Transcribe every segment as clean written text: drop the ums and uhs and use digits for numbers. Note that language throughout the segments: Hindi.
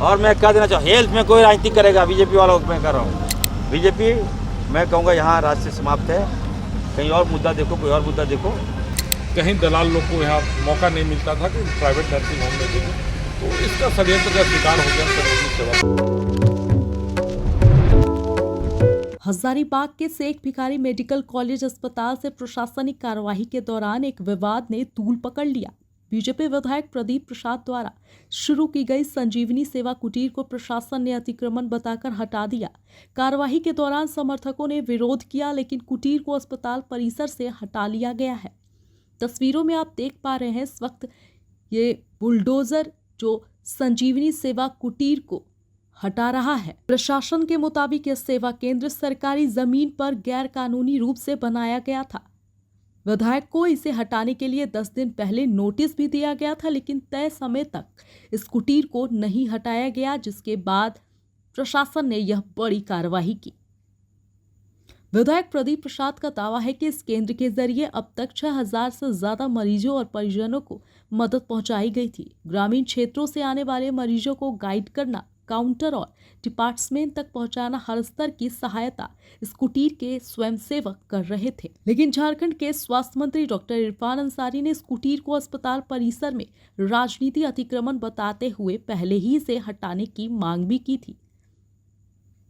और मैं कह देना चाहूँ, हेल्थ में कोई राजनीति करेगा बीजेपी वालों को मैं कर रहा हूँ। बीजेपी मैं कहूँगा यहाँ राज्य से समाप्त है। कहीं और मुद्दा देखो, कोई और मुद्दा देखो। कहीं दलाल लोग को यहाँ मौका नहीं मिलता था कि प्राइवेट नर्सिंग होम में देखें, तो इसका षड्यंत्र का शिकार हो गया सार्वजनिक सेवा। हजारीबाग के शेख भिखारी मेडिकल कॉलेज अस्पताल से प्रशासनिक कार्यवाही के दौरान एक विवाद ने तूल पकड़ लिया। बीजेपी विधायक प्रदीप प्रसाद द्वारा शुरू की गई संजीवनी सेवा कुटीर को प्रशासन ने अतिक्रमण बताकर हटा दिया। कार्यवाही के दौरान समर्थकों ने विरोध किया, लेकिन कुटीर को अस्पताल परिसर से हटा लिया गया है। तस्वीरों में आप देख पा रहे हैं इस वक्त ये बुलडोजर जो संजीवनी सेवा कुटीर को हटा रहा है। प्रशासन के मुताबिक यह सेवा केंद्र सरकारी जमीन पर गैर कानूनी रूप से बनाया गया था। विधायक को इसे हटाने के लिए 10 दिन पहले नोटिस भी दिया गया था, लेकिन तय समय तक इस कुटीर को नहीं हटाया गया, जिसके बाद प्रशासन ने यह बड़ी कार्रवाई की। विधायक प्रदीप प्रसाद का दावा है कि इस केंद्र के जरिए अब तक 6000 से ज्यादा मरीजों और परिजनों को मदद पहुंचाई गई थी। ग्रामीण क्षेत्रों से आने वाले मरीजों को गाइड करना, काउंटर और डिपार्टमेंट तक पहुंचाना, हर स्तर की सहायता इस कुटीर के स्वयंसेवक कर रहे थे। लेकिन झारखंड के स्वास्थ्य मंत्री डॉक्टर इरफान अंसारी ने इस कुटीर को अस्पताल परिसर में राजनीति अतिक्रमण बताते हुए पहले ही इसे हटाने की मांग भी की थी।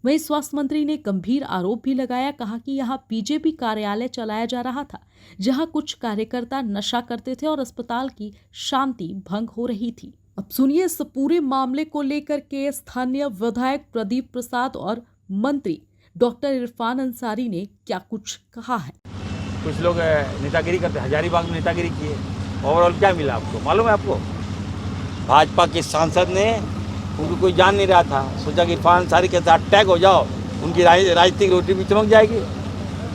वहीं स्वास्थ्य मंत्री ने गंभीर आरोप भी लगाया, कहा कि यहां बीजेपी कार्यालय चलाया जा रहा था, जहां कुछ कार्यकर्ता नशा करते थे और अस्पताल की शांति भंग हो रही थी। अब सुनिए इस पूरे मामले को लेकर के स्थानीय विधायक प्रदीप प्रसाद और मंत्री डॉक्टर इरफान अंसारी ने क्या कुछ कहा है। कुछ लोग नेतागिरी करते, हजारीबाग में नेतागिरी किए। ओवरऑल क्या मिला आपको मालूम है? आपको भाजपा के सांसद ने, उनको कोई जान नहीं रहा था, सोचा कि इरफान अंसारी के साथ टैग हो जाओ, उनकी राजनीतिक रोटी भी चमक जाएगी।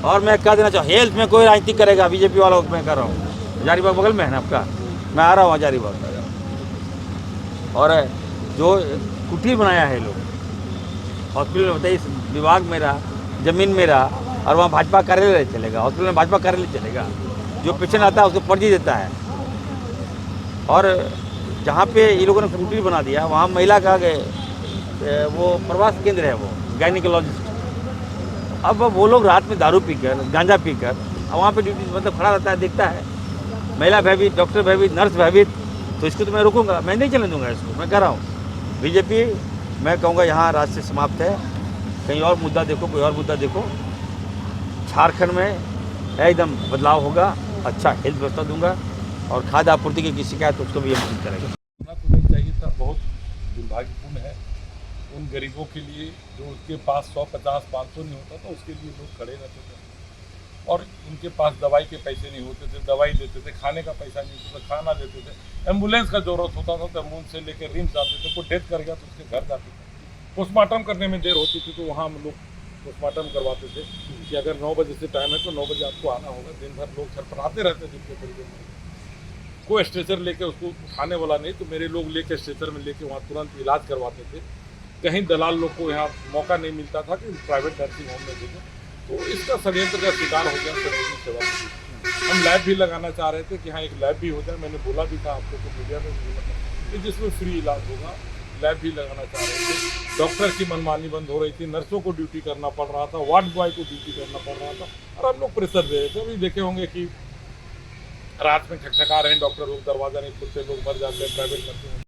और मैं कह देना चाहूँ, हेल्थ में कोई राजनीति करेगा बीजेपी वालों को मैं कर रहा हूँ। हजारीबाग बगल में है ना आपका, मैं आ रहा हूँ हजारीबाग। और जो कुटीर बनाया है लोग, हॉस्पिटल बताइए, इस विभाग मेरा, ज़मीन मेरा, और वहाँ भाजपा कार्यालय चलेगा, हॉस्पिटल में भाजपा कार्यालय चलेगा। जो पेशेंट आता है उसको पर्ची देता है। और जहाँ पे ये लोगों ने कुटीर बना दिया, वहाँ महिला का वो प्रवास केंद्र है, वो गायनिकोलॉजिस्ट। अब वो लोग रात में दारू पीकर, गांजा पीकर वहाँ पे ड्यूटी मतलब खड़ा रहता है, देखता है। महिला भयभीत, डॉक्टर भयभीत, नर्स भयभीत, तो इसको तो मैं रोकूंगा, मैं नहीं चलने दूंगा इसको। मैं कह रहा हूँ बीजेपी मैं कहूँगा यहाँ राज्य से समाप्त है। कहीं और मुद्दा देखो, कोई और मुद्दा देखो। झारखंड में एकदम बदलाव होगा, अच्छा हेल्थ व्यवस्था दूंगा, और खाद्य आपूर्ति की शिकायत उसको भी हम करेंगे। होना तो नहीं चाहिए था, बहुत दुर्भाग्यपूर्ण है उन गरीबों के लिए जो उसके पास 100-50-500 नहीं होता था, उसके लिए लोग खड़े रहते थे। और उनके पास दवाई के पैसे नहीं होते थे, दवाई देते थे, खाने का पैसा नहीं होता था, खाना देते थे। एम्बुलेंस का जरूरत होता था तो एम्बुलेंस से लेकर रिम्स जाते थे, कोई डेथ कर गया तो उसके घर जाते थे। पोस्टमार्टम करने में देर होती थी तो वहाँ हम लोग पोस्टमार्टम करवाते थे कि अगर 9 बजे से टाइम है तो 9 बजे आपको आना होगा। दिन भर लोग छटपटाते रहते थे उनके परिजन में। कोई स्ट्रेचर लेके उसको उठाने वाला नहीं, तो मेरे लोग लेके स्ट्रेचर में लेके वहाँ तुरंत इलाज करवाते थे। कहीं दलाल लोग को यहाँ मौका नहीं मिलता था कि प्राइवेट नर्सिंग होम में देखें, तो इसका षड्यंत्र का शिकार हो गया सार्वजनिक सेवा। हम लैब भी लगाना चाह रहे थे कि हाँ एक लैब भी हो जाए, मैंने बोला भी था आपको तो मीडिया में भी बोला कि जिसमें फ्री इलाज होगा। लैब भी लगाना चाह रहे थे। डॉक्टर की मनमानी बंद हो रही थी, नर्सों को ड्यूटी करना पड़ रहा था, वार्ड बॉय को ड्यूटी करना पड़ रहा था, और हम लोग प्रेशर दे रहे थे। अभी देखे होंगे कि रात में खटखटा रहे हैं डॉक्टर लोग, दरवाजा नहीं खुलते, लोग मर जाते हैं प्राइवेट नर्सिंग।